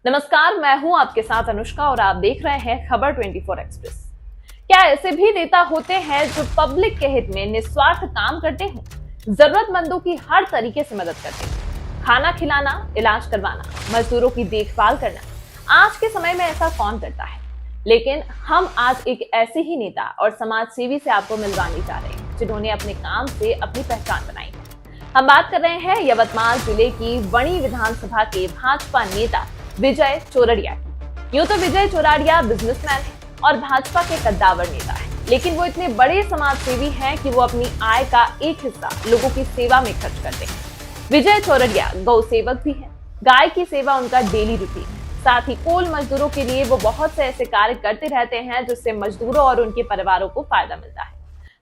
नमस्कार, मैं हूं आपके साथ अनुष्का और आप देख रहे हैं खबर 24 एक्सप्रेस। क्या ऐसे भी नेता होते हैं जो पब्लिक के हित में निस्वार्थ काम करते हो, जरूरतमंदों की हर तरीके से मदद करते हैं? खाना खिलाना, इलाज करवाना, मजदूरों की देखभाल करना। आज के समय में ऐसा कौन करता है? लेकिन हम आज एक ऐसे ही नेता और समाज सेवी से आपको मिलवाने जा रहे हैं जिन्होंने अपने काम से अपनी पहचान बनाई है। हम बात कर रहे हैं यवतमाल जिले की वणी विधानसभा के भाजपा नेता विजय चोरड़िया की। यूं तो विजय चोरड़िया बिजनेसमैन है और भाजपा के कद्दावर नेता है, लेकिन वो इतने बड़े समाज सेवी हैं कि वो अपनी आय का एक हिस्सा लोगों की सेवा में खर्च करते हैं। विजय चोरड़िया गौ सेवक भी है। गाय की सेवा उनका डेली रूटीन है। साथ ही कोल मजदूरों के लिए वो बहुत से ऐसे कार्य करते रहते हैं जिससे मजदूरों और उनके परिवारों को फायदा मिलता है।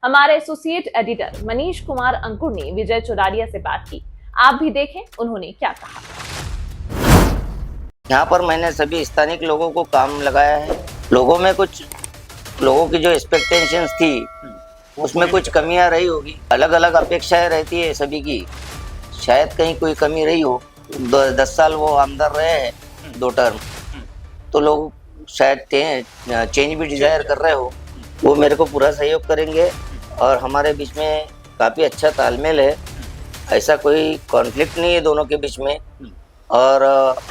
हमारे एसोसिएट एडिटर मनीष कुमार अंकुर ने विजय चोरड़िया से बात की। आप भी देखें उन्होंने क्या कहा। यहाँ पर मैंने सभी स्थानिक लोगों को काम लगाया है। लोगों की जो एक्सपेक्टेशंस थी उसमें कुछ कमियां रही होगी। अलग अलग अपेक्षाएं रहती है सभी की, शायद कहीं कोई कमी रही हो। 10 साल वो आमदार रहे हैं, 2 टर्म, तो लोग शायद चेंज भी डिजायर कर रहे हो। वो मेरे को पूरा सहयोग करेंगे और हमारे बीच में काफ़ी अच्छा तालमेल है। ऐसा कोई कॉन्फ्लिक्ट नहीं है दोनों के बीच में और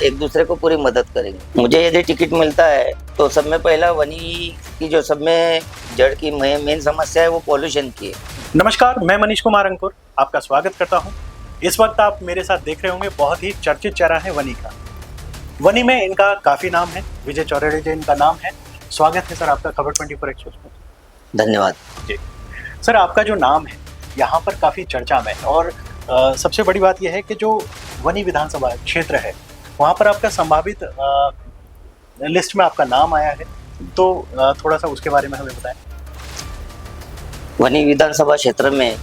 एक दूसरे को पूरी मदद करेंगे। मुझे यदि टिकट मिलता है तो सब में पहला वनी की जो सब में जड़ की मेन समस्या है वो पॉल्यूशन की है। नमस्कार, मैं मनीष कुमार अंकुर आपका स्वागत करता हूं। इस वक्त आप मेरे साथ देख रहे होंगे बहुत ही चर्चित चेहरा है वनी का। वनी में इनका काफ़ी नाम है, विजय चोरड़िया इनका नाम है। स्वागत है सर आपका खबर 24 एक्सप्रेस में। धन्यवाद जी सर, आपका जो नाम है यहाँ पर काफ़ी चर्चा में और सबसे बड़ी बात यह है कि जो वनी विधानसभा क्षेत्र है वहाँ पर आपका संभावित लिस्ट में आपका नाम आया है, तो थोड़ा सा उसके बारे में हमें बताएं। वनी विधानसभा क्षेत्र में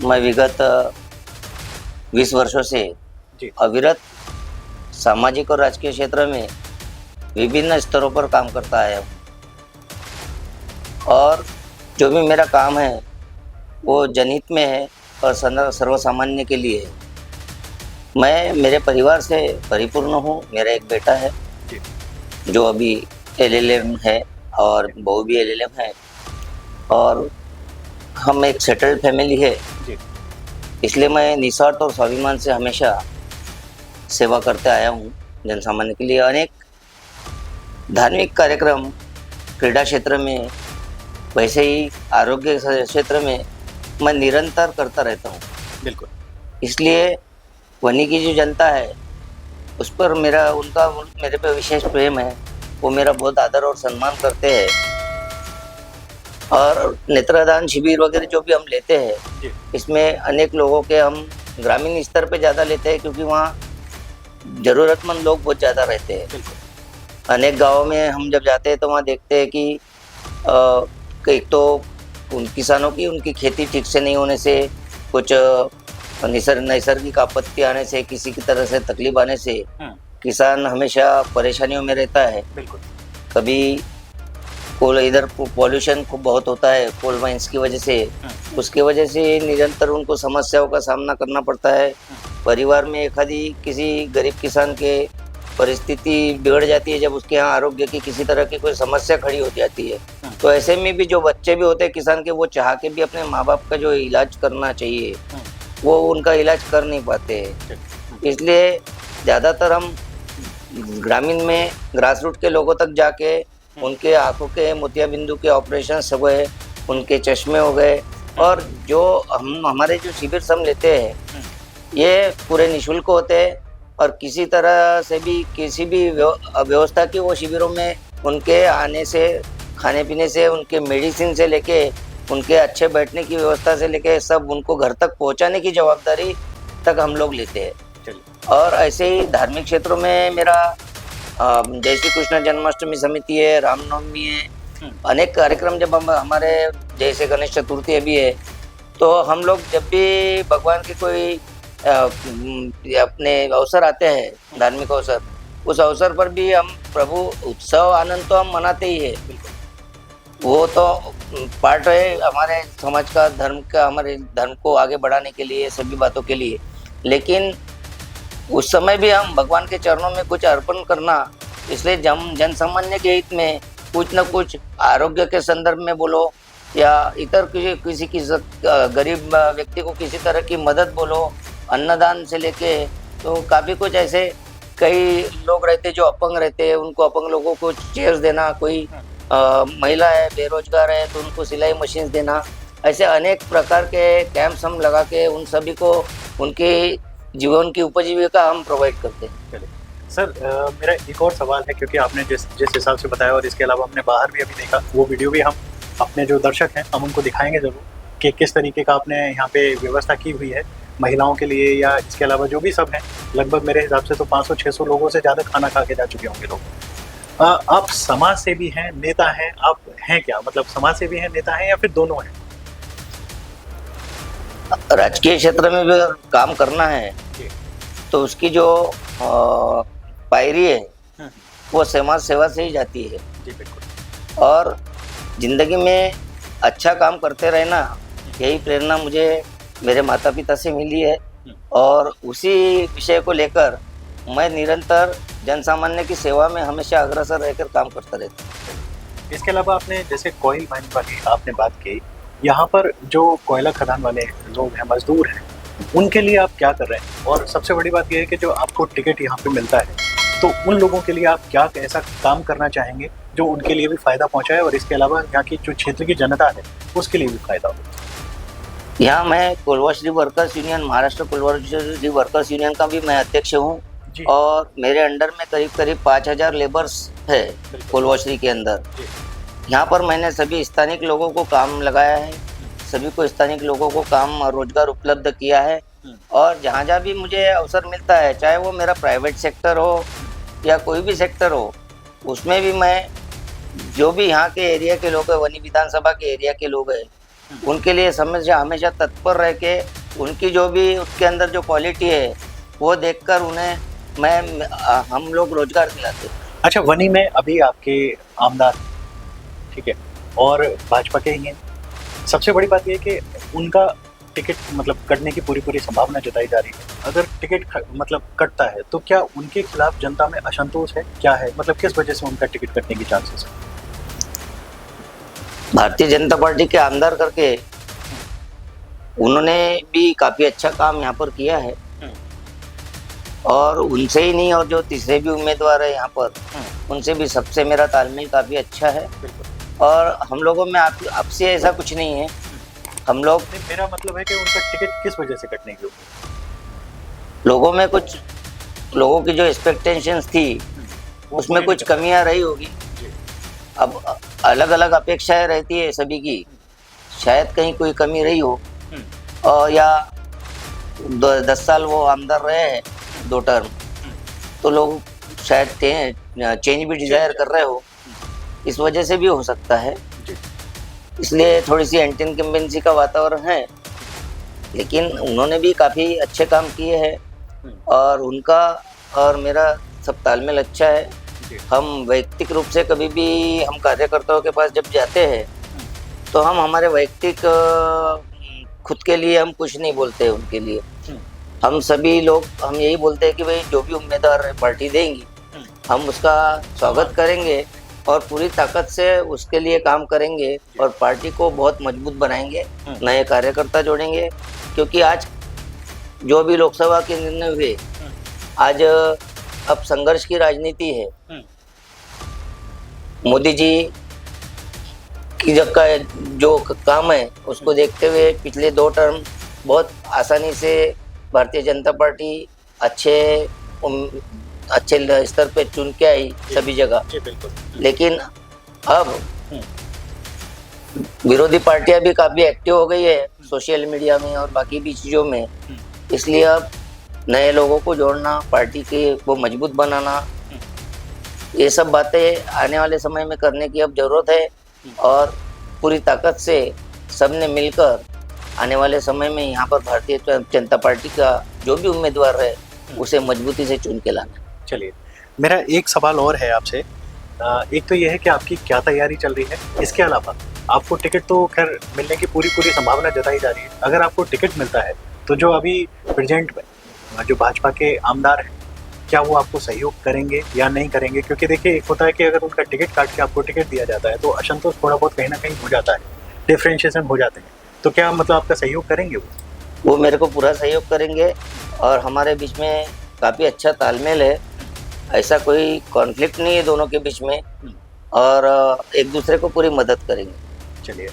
मैं विगत 20 वर्षों से अविरत सामाजिक और राजकीय क्षेत्र में विभिन्न स्तरों पर काम करता आया हूँ और जो भी मेरा काम है वो जनहित में है और सर्वसामान्य के लिए है। मैं मेरे परिवार से परिपूर्ण हूँ। मेरा एक बेटा है जो अभी LLM है और बहू भी LLM है और हम एक सेटल्ड फैमिली है, इसलिए मैं निस्वार्थ और स्वाभिमान से हमेशा सेवा करते आया हूँ जन सामान्य के लिए। अनेक धार्मिक कार्यक्रम क्रीड़ा क्षेत्र में, वैसे ही आरोग्य क्षेत्र में मैं निरंतर करता रहता हूँ। बिल्कुल, इसलिए वनी की जो जनता है उस पर मेरे पे विशेष प्रेम है। वो मेरा बहुत आदर और सम्मान करते हैं और नेत्रदान शिविर वगैरह जो भी हम लेते हैं इसमें अनेक लोगों के हम ग्रामीण स्तर पे ज़्यादा लेते हैं क्योंकि वहाँ ज़रूरतमंद लोग बहुत ज़्यादा रहते हैं। अनेक गाँवों में हम जब जाते हैं तो वहाँ देखते हैं कि एक तो उन किसानों की उनकी खेती ठीक से नहीं होने से, कुछ नैसर्गिक आपत्ति आने से, किसी की तरह से तकलीफ आने से किसान हमेशा परेशानियों में रहता है। बिल्कुल, कभी इधर पॉल्यूशन खूब बहुत होता है कोल माइंस की वजह से, उसकी वजह से निरंतर उनको समस्याओं का सामना करना पड़ता है। परिवार में किसी गरीब किसान के परिस्थिति बिगड़ जाती है जब उसके यहाँ आरोग्य की किसी तरह की कोई समस्या खड़ी हो जाती है, तो ऐसे में भी जो बच्चे भी होते हैं किसान के, वो चाह के भी अपने माँ बाप का जो इलाज करना चाहिए वो उनका इलाज कर नहीं पाते हैं। इसलिए ज़्यादातर हम ग्रामीण में ग्रास रूट के लोगों तक जाके उनके आंखों के मोतियाबिंदु के ऑपरेशन हो गए, उनके चश्मे हो गए, और जो हमारे जो शिविर हम लेते हैं ये पूरे निःशुल्क होते हैं और किसी तरह से भी किसी भी व्यवस्था की वो शिविरों में उनके आने से, खाने पीने से, उनके मेडिसिन से लेके उनके अच्छे बैठने की व्यवस्था से लेके सब उनको घर तक पहुंचाने की जवाबदारी तक हम लोग लेते हैं। और ऐसे ही धार्मिक क्षेत्रों में मेरा जय श्री कृष्ण जन्माष्टमी समिति है, रामनवमी है, अनेक कार्यक्रम जब हम हमारे जैसे गणेश चतुर्थी अभी है, तो हम लोग जब भी भगवान के कोई अपने अवसर आते हैं, धार्मिक अवसर, उस अवसर पर भी हम प्रभु उत्सव आनंद तो हम मनाते ही है। वो तो पार्ट है हमारे समाज का, हमारे धर्म को आगे बढ़ाने के लिए, सभी बातों के लिए। लेकिन उस समय भी हम भगवान के चरणों में कुछ अर्पण करना, इसलिए जन सामान्य के हित में कुछ न कुछ आरोग्य के संदर्भ में बोलो या इतर किसी गरीब व्यक्ति को किसी तरह की मदद बोलो, अन्नदान से लेके तो काफ़ी कुछ ऐसे कई लोग रहते जो अपंग रहते हैं, उनको अपंग लोगों को चेयर्स देना, कोई महिला है बेरोजगार है तो उनको सिलाई मशीन देना, ऐसे अनेक प्रकार के कैंप्स हम लगा के उन सभी को उनके जीवन की उपजीविका हम प्रोवाइड करते हैं। चलिए सर, मेरा एक और सवाल है, क्योंकि आपने जिस हिसाब से बताया और इसके अलावा हमने बाहर भी अभी देखा, वो वीडियो भी हम अपने जो दर्शक हैं हम उनको दिखाएंगे ज़रूर कि किस तरीके का आपने यहाँ पे व्यवस्था की हुई है महिलाओं के लिए, या इसके अलावा जो भी सब हैं। लगभग मेरे हिसाब से तो 500-600 लोगों से ज़्यादा खाना खा के जा चुके होंगे लोग। आप समाज सेवी हैं, नेता हैं, आप हैं क्या? मतलब समाज सेवी हैं, नेता हैं, या फिर दोनों हैं? राजकीय क्षेत्र में भी अगर काम करना है तो उसकी जो पायरी है वो समाज सेवा से ही जाती है। जी बिल्कुल। और जिंदगी में अच्छा काम करते रहना, यही प्रेरणा मुझे मेरे माता पिता से मिली है और उसी विषय को लेकर मैं निरंतर जन सामान्य की सेवा में हमेशा अग्रसर रहकर काम करता रहता हूँ। इसके अलावा आपने जैसे कोयल माइन वाली आपने बात की, यहाँ पर जो कोयला खदान वाले लोग हैं, मजदूर हैं, उनके लिए आप क्या कर रहे हैं? और सबसे बड़ी बात यह है कि जो आपको टिकट यहाँ पे मिलता है तो उन लोगों के लिए आप क्या ऐसा काम करना चाहेंगे जो उनके लिए भी फ़ायदा पहुँचाए और इसके अलावा यहाँ की जो क्षेत्र की जनता है उसके लिए भी फ़ायदा हो? यहाँ मैं Kolwashri workers union, Maharashtra Kolwashri workers union का भी मैं अध्यक्ष हूँ और मेरे अंडर में करीब 5000 लेबर्स है कोलवाश्री के अंदर। यहाँ पर मैंने सभी स्थानिक लोगों को काम लगाया है, सभी को स्थानिक लोगों को काम और रोजगार उपलब्ध किया है और जहाँ जहाँ भी मुझे अवसर मिलता है, चाहे वो मेरा प्राइवेट सेक्टर हो या कोई भी सेक्टर हो, उसमें भी मैं जो भी यहाँ के एरिया के लोग हैं, वनी विधानसभा के एरिया के लोग हैं, उनके लिए हमेशा तत्पर रह के उनकी जो भी उसके अंदर जो क्वालिटी है वो देखकर उन्हें हम लोग रोजगार दिलाते हैं। अच्छा, वनी में अभी आपके आमदार, ठीक है, और भाजपा के ही हैं। सबसे बड़ी बात यह है कि उनका टिकट मतलब कटने की पूरी संभावना जताई जा रही है। अगर टिकट मतलब कटता है तो क्या उनके खिलाफ जनता में असंतोष है, क्या है, मतलब किस वजह से उनका टिकट कटने की चांसेस है? भारतीय जनता पार्टी के आमदार करके उन्होंने भी काफी अच्छा काम यहाँ पर किया है और उनसे ही नहीं, और जो तीसरे भी उम्मीदवार है यहाँ पर उनसे भी सबसे मेरा तालमेल काफी अच्छा है और हम लोगों में आपसे ऐसा कुछ नहीं है। हम लोग, मेरा मतलब है कि उनका टिकट किस वजह से कटने की लोगों में कुछ लोगों की जो एक्सपेक्टेशंस थी उसमें कुछ कमियां रही होगी। अब अलग अलग अपेक्षाएं रहती है सभी की, शायद कहीं कोई कमी रही हो और या 10 साल वो आमदार रहे हैं 2 टर्म, तो लोग शायद चेंज भी डिजायर कर रहे हो, इस वजह से भी हो सकता है। इसलिए थोड़ी सी एंटी इनकम्बेंसी का वातावरण है, लेकिन उन्होंने भी काफ़ी अच्छे काम किए हैं और उनका और मेरा सब तालमेल अच्छा है। हम वैयक्तिक रूप से कभी भी हम कार्यकर्ताओं के पास जब जाते हैं तो हम हमारे वैयक्तिक खुद के लिए हम कुछ नहीं बोलते हैं उनके लिए। हम सभी लोग हम यही बोलते हैं कि भाई जो भी उम्मीदवार पार्टी देंगी हम उसका स्वागत करेंगे और पूरी ताकत से उसके लिए काम करेंगे और पार्टी को बहुत मजबूत बनाएंगे, नए कार्यकर्ता जोड़ेंगे, क्योंकि आज जो भी लोकसभा के निर्णय हुए, आज अब संघर्ष की राजनीति है। मोदी जी की जो काम है उसको देखते हुए पिछले 2 टर्म बहुत आसानी से भारतीय जनता पार्टी अच्छे स्तर पे चुन के आई सभी जगह, लेकिन अब विरोधी पार्टियां भी काफी एक्टिव हो गई है सोशल मीडिया में और बाकी भी चीजों में, इसलिए अब नए लोगों को जोड़ना, पार्टी के वो मजबूत बनाना, ये सब बातें आने वाले समय में करने की अब जरूरत है और पूरी ताकत से सबने मिलकर आने वाले समय में यहाँ पर भारतीय जनता पार्टी का जो भी उम्मीदवार है उसे मजबूती से चुन के लाना। चलिए, मेरा एक सवाल और है आपसे। एक तो ये है कि आपकी क्या तैयारी चल रही है, इसके अलावा आपको टिकट तो खैर मिलने की पूरी संभावना जताई जा रही है। अगर आपको टिकट मिलता है तो जो अभी प्रेजेंट में जो भाजपा के आमदार हैं, क्या वो आपको सहयोग करेंगे या नहीं करेंगे? क्योंकि देखिए, एक होता है कि अगर उनका टिकट काट के आपको टिकट दिया जाता है तो असंतोष थोड़ा बहुत कहीं ना कहीं हो जाता है, डिफ्रेंशिएशन हो जाते हैं। तो क्या मतलब आपका सहयोग करेंगे वो मेरे को पूरा सहयोग करेंगे और हमारे बीच में काफ़ी अच्छा तालमेल है। ऐसा कोई कॉन्फ्लिक्ट नहीं है दोनों के बीच में और एक दूसरे को पूरी मदद करेंगे। चलिए,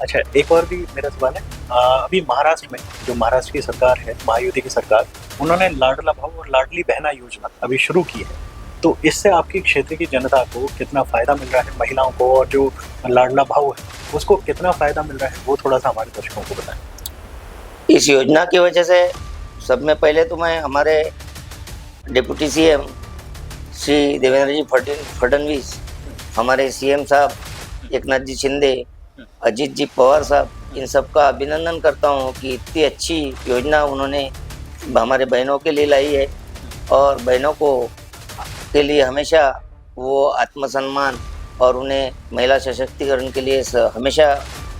अच्छा, एक और भी मेरा सवाल है। अभी महाराष्ट्र में जो महाराष्ट्र की सरकार है, महायुति की सरकार, उन्होंने लाडला भाऊ और लाडली बहना योजना अभी शुरू की है। तो इससे आपकी क्षेत्र की जनता को कितना फायदा मिल रहा है, महिलाओं को, और जो लाडला भाऊ है उसको कितना फायदा मिल रहा है, वो थोड़ा सा हमारे दर्शकों को बताएं। इस योजना की वजह से सब में पहले तो मैं हमारे डिप्टी सीएम श्री देवेंद्र जी फडणवीस, हमारे सीएम साहब एकनाथ जी शिंदे, अजीत जी पवार साहब, इन सबका अभिनंदन करता हूँ कि इतनी अच्छी योजना उन्होंने हमारे बहनों के लिए लाई है और बहनों को के लिए हमेशा वो आत्मसम्मान और उन्हें महिला सशक्तिकरण के लिए हमेशा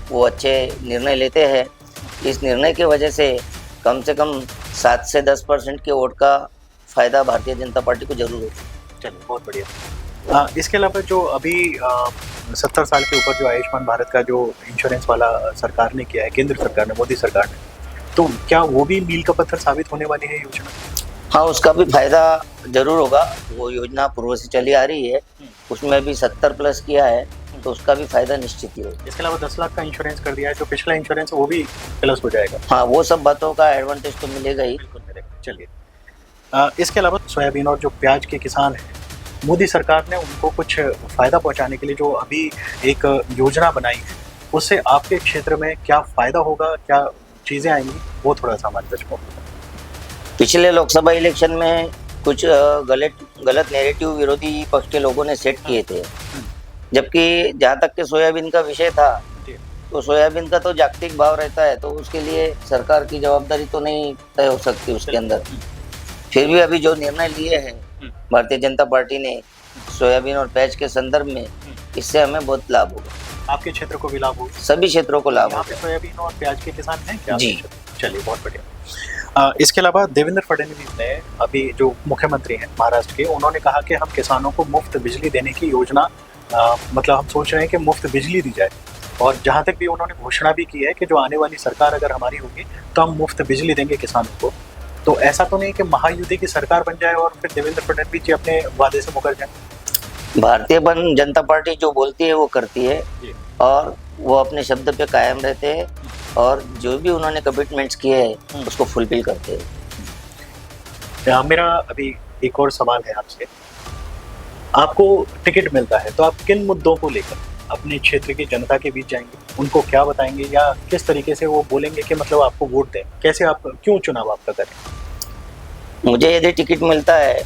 वो अच्छे निर्णय लेते हैं। इस निर्णय की वजह से कम 7 से 10% के वोट का फायदा भारतीय जनता पार्टी को जरूर होगा। चलिए, बहुत बढ़िया। इसके अलावा जो अभी 70 साल के ऊपर जो आयुष्मान भारत का जो इंश्योरेंस वाला सरकार ने किया है, केंद्र सरकार ने, मोदी सरकार ने, तो क्या वो भी मील का पत्थर साबित होने वाली है योजना? हाँ, उसका भी फायदा जरूर होगा। वो योजना पूर्व से चली आ रही है, उसमें भी 70 प्लस किया है तो उसका भी फायदा निश्चित ही होगा। इसके अलावा 10 लाख का इंश्योरेंस कर दिया है, जो पिछला इंश्योरेंस वो भी प्लस हो जाएगा। हाँ, वो सब बातों का एडवांटेज तो मिलेगा ही। बिल्कुल मिलेगा। चलिए, इसके अलावा सोयाबीन और जो प्याज के किसान हैं, मोदी सरकार ने उनको कुछ फायदा पहुंचाने के लिए जो अभी एक योजना बनाई है, उससे आपके क्षेत्र में क्या फायदा होगा, क्या चीजें आएंगी, वो थोड़ा सा हमारे दर्शकों को बताएं। पिछले लोकसभा इलेक्शन में कुछ गलत नैरेटिव विरोधी पक्ष के लोगों ने सेट किए थे, जबकि जहाँ तक के सोयाबीन का विषय था तो सोयाबीन का तो जागतिक भाव रहता है, तो उसके लिए सरकार की जवाबदारी तो नहीं तय हो सकती उसके अंदर। फिर भी अभी जो निर्णय लिए हैं भारतीय जनता पार्टी ने सोयाबीन और प्याज के संदर्भ में, इससे हमें बहुत लाभ होगा। आपके क्षेत्र को भी लाभ होगा? सभी क्षेत्रों को लाभ यहाँ होगा। पे सोयाबीन और प्याज के किसान हैं क्या? जी। चलिए, बहुत बढ़िया। इसके अलावा देवेंद्र फडणवीस ने अभी जो मुख्यमंत्री हैं महाराष्ट्र के, उन्होंने कहा कि हम किसानों को मुफ्त बिजली देने की योजना, मतलब हम सोच रहे हैं कि मुफ्त बिजली दी जाए, और जहाँ तक भी उन्होंने घोषणा भी की है कि जो आने वाली सरकार अगर हमारी होगी तो हम मुफ्त बिजली देंगे किसानों को। तो ऐसा तो नहीं कि महायुति की सरकार बन जाए और फिर देवेंद्र फडणवीस जी अपने वादे से मुकर जाए? भारतीय जनता पार्टी जो बोलती है वो करती है और वो अपने शब्द पे कायम रहते हैं और जो भी उन्होंने कमिटमेंट्स किए हैं उसको फुलफिल करते हैं। मेरा अभी एक और सवाल है आपसे। आपको टिकट मिलता है तो आप किन मुद्दों को लेकर अपने क्षेत्र की जनता के बीच जाएंगे, उनको क्या बताएंगे, या किस तरीके से वो बोलेंगे कि मतलब आपको वोट दें? कैसे आप, क्यों चुनाव आपका करें? मुझे यदि टिकट मिलता है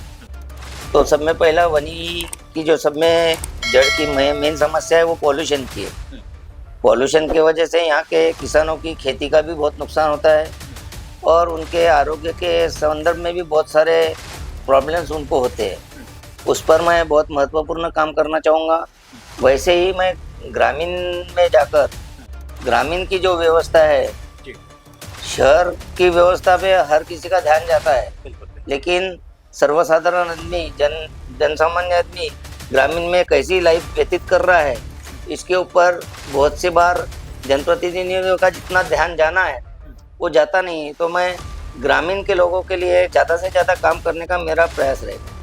तो सब में पहला वनी की जो सब में जड़ की मेन समस्या है वो पॉल्यूशन की है। पॉल्यूशन की वजह से यहाँ के किसानों की खेती का भी बहुत नुकसान होता है और उनके आरोग्य के संदर्भ में भी बहुत सारे प्रॉब्लम्स उनको होते हैं। उस पर मैं बहुत महत्वपूर्ण काम करना चाहूँगा। वैसे ही मैं ग्रामीण में जाकर ग्रामीण की जो व्यवस्था है, शहर की व्यवस्था पे हर किसी का ध्यान जाता है, लेकिन सर्वसाधारण आदमी, जनसामान्य आदमी ग्रामीण में कैसी लाइफ व्यतीत कर रहा है, इसके ऊपर बहुत सी बार जनप्रतिनिधियों का जितना ध्यान जाना है वो जाता नहीं है। तो मैं ग्रामीण के लोगों के लिए ज़्यादा से ज़्यादा काम करने का मेरा प्रयास रहेगा।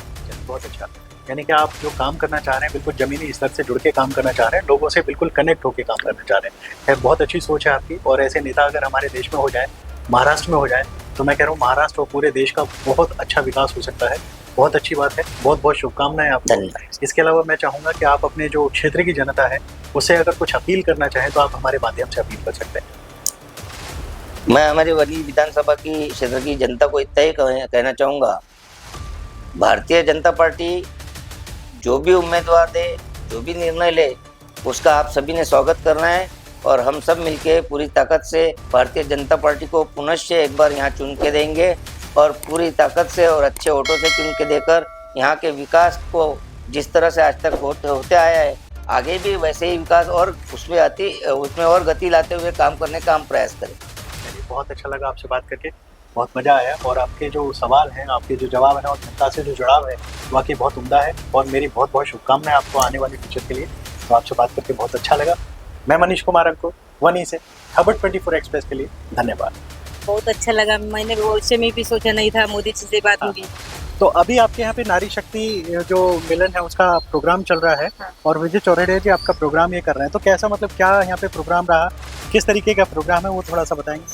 बहुत अच्छा, यानी कि आप जो काम करना चाह रहे हैं बिल्कुल ज़मीनी स्तर से जुड़ के काम करना चाह रहे हैं, लोगों से बिल्कुल कनेक्ट होकर काम करना चाह रहे हैं। बहुत अच्छी सोच है आपकी, और ऐसे नेता अगर हमारे देश में हो जाए, महाराष्ट्र में हो जाए, तो मैं कह रहा हूँ महाराष्ट्र और पूरे देश का बहुत अच्छा विकास हो सकता है। बहुत अच्छी बात है, बहुत बहुत शुभकामनाएं आपको। इसके अलावा मैं चाहूँगा कि आप अपने जो क्षेत्र की जनता है उससे अगर कुछ अपील करना चाहें तो आप हमारे माध्यम से अपील कर सकते हैं। मैं हमारी वनी विधानसभा की क्षेत्र की जनता को इतना ही कहना चाहूँगा, भारतीय जनता पार्टी जो भी उम्मीदवार दे, जो भी निर्णय ले, उसका आप सभी ने स्वागत करना है और हम सब मिलके पूरी ताकत से भारतीय जनता पार्टी को पुनश्च एक बार यहाँ चुन के देंगे और पूरी ताकत से और अच्छे वोटों से चुन के देकर यहाँ के विकास को जिस तरह से आज तक होते आया है, आगे भी वैसे ही विकास और उसमें और गति लाते हुए काम करने का हम प्रयास करें। बहुत अच्छा लगा आपसे बात करके। बहुत मजा आया और आपके जो सवाल हैं, आपके जो जवाब है और जनता से जो जुड़ाव है वाकई बहुत उम्दा है और मेरी बहुत बहुत शुभकामनाएं आपको आने वाले फ्यूचर के लिए। तो आपसे बात करके बहुत अच्छा लगा। मैं मनीष कुमार अंकुर वनी से खबर 24 एक्सप्रेस के लिए धन्यवाद। बहुत अच्छा लगा। मैंने भविष्य में भी सोचा नहीं था मोदी जी से बात होगी। तो अभी आपके यहाँ पे नारी शक्ति जो मिलन है उसका प्रोग्राम चल रहा है और विजय चौरड़िया जी आपका प्रोग्राम ये कर रहे हैं, तो कैसा मतलब क्या यहाँ पे प्रोग्राम रहा, किस तरीके का प्रोग्राम है वो थोड़ा सा बताएंगे?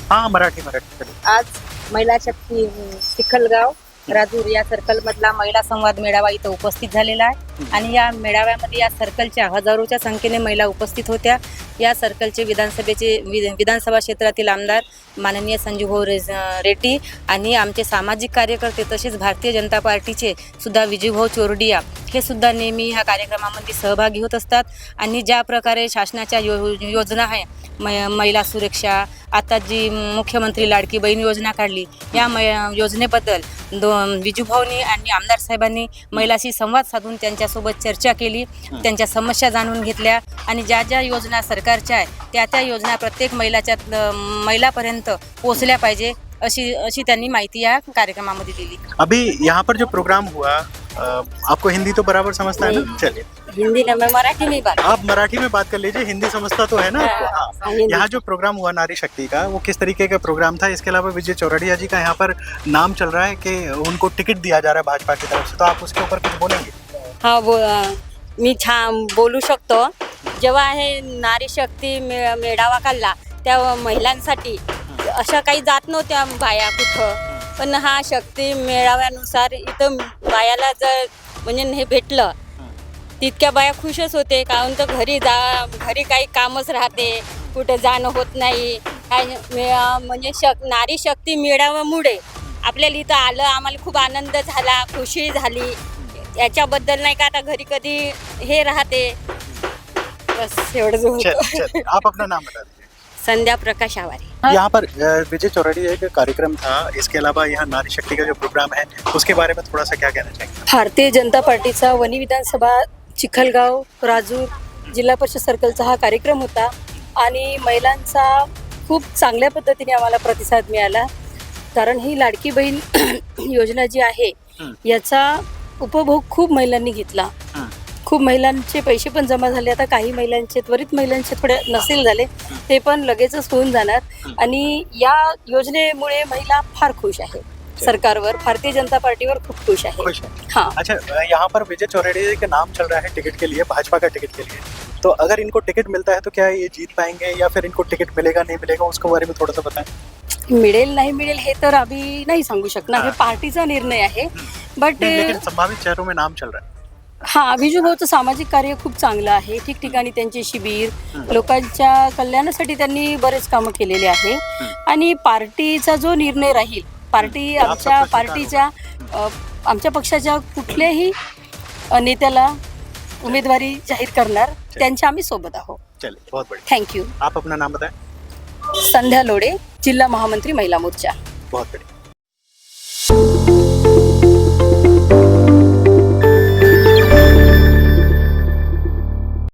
हाँ मराठी चलिए। आज महिला शक्ती चिखलगाव राजूर या सर्कल मधला महिला संवाद मेळावा इथं उपस्थित झालेला आहे आणि या मेळाव्यामध्ये या सर्कलच्या हजारोच्या संख्येने महिला उपस्थित होत्या। या सर्कलचे विधानसभा क्षेत्रातील आमदार माननीय संजूभाऊ रेड्डी आणि आमचे सामाजिक कार्यकर्ते तसेच भारतीय जनता पार्टीचे सुद्धा विजूभाऊ चोरडिया हे सुद्धा नेहमी ह्या कार्यक्रमामध्ये सहभागी होत असतात आणि ज्या प्रकारे शासनाच्या योजना आहे महिला सुरक्षा, आता जी मुख्यमंत्री लाडकी बहीण योजना काढली या योजनेबद्दल विजूभाऊनी आणि आमदार साहेबांनी महिलाशी संवाद साधून त्यांच्यासोबत चर्चा केली, त्यांच्या समस्या जाणून घेतल्या आणि ज्या ज्या योजना सरकारच्या आहे त्या योजना प्रत्येक महिलापर्यंत पोहोचल्या पाहिजे अशी त्यांनी माहिती या कार्यक्रमामध्ये दिली। अभी यहाँ पर जो प्रोग्राम हुआ आपको हिंदी तो बराबर समझता है ना? चलिए हिंदी में, मैं मराठी में बात। आप मराठी में बात कर लीजिए, हिंदी समझता तो है ना आपको? हाँ। हिंदी। यहाँ जो प्रोग्राम हुआ नारी शक्ति का वो किस तरीके का प्रोग्राम था? इसके अलावा विजय चौरड़िया जी का यहाँ पर नाम चल रहा है कि उनको टिकट दिया जा रहा है भाजपा की तरफ से, तो आप उसके ऊपर कुछ बोलेंगे? हाँ मी छान बोलू शकतो। जेव्हा हे नारी शक्ती मेळावा काढला त्या महिलांसाठी अशा काही जात नव्हत्या बाया कुठं, पण हा शक्ती मेळाव्यानुसार इथं बायाला जर म्हणजे हे भेटलं तितक्या बाया खुशच होते, कारण तर घरी काही कामच राहते, कुठे जाणं होत नाही। म्हणजे नारी शक्ती मेळाव्यामुळे आपल्याला इथं आलं, आम्हाला खूप आनंद झाला, खुशी झाली। याच्याबद्दल नाही का आता घरी कधी हे राहते, बस एवढंच होतं। आप अपना नाम बता दीजिए। संध्या प्रकाश आवारे। यहाँ पर विजय चौरड़िया का कार्यक्रम था, इसके अलावा यहाँ नारी शक्ति का जो प्रोग्राम है उसके बारे में थोड़ा सा क्या कहना चाहेंगे? भारतीय जनता पार्टीचा वनी विधानसभा चिखलगाव राजूर जिल्हा परिषद सर्कलचा हा कार्यक्रम होता आणि महिलांचा खूप चांगल्या पद्धतीने आम्हाला प्रतिसाद मिळाला, कारण ही लाडकी बहीण योजना जी आहे याचा उपभोग खूप महिलांनी घेतला। खूप महिलांचे पैसे पण जमा झाले, आता काही महिलांचे त्वरित महिलांचे थोडे नसेल झाले ते पण लगेचच होऊन जाणार आणि या योजनेमुळे महिला फार खुश आहे, सरकारवर भारतीय जनता पार्टीवर खूप खुश आहे। हाँ। अच्छा, यहाँ पर विजय चौरड़िया का नाम चल रहा है टिकट के लिए, भाजपा का टिकट के लिए, तो अगर इनको टिकट मिलता है तो क्या ये जीत पाएंगे या फिर इनको टिकट मिलेगा नहीं मिलेगा, उसके बारे में थोड़ा सा बताएं। मिळेल नाही मिळेल हे तर अभी नाही सांगू शकणार, हे पार्टीचा निर्णय आहे, बट लेकिन संभावित चेहरों में नाम चल रहा है। हाँ, विजूभाऊचं सामाजिक कार्य खूप चांगलं आहे, ठिकठिकाणी त्यांचे शिबिर लोकांच्या कल्याणासाठी त्यांनी बरेच कामं केलेले आहे आणि पार्टीचा जो निर्णय राहील, पार्टी आमच्या पक्षाच्या कुठल्याही नेत्याला उमेदवारी जाहीर करणार, त्यांच्या आम्ही सोबत आहोत। चलिए, बहुत बढ़िया, थँक्यू। आप अपना नाम बताएं। संध्या लोडे, जिल्हा महामंत्री महिला मोर्चा। बहुत बढ़िया।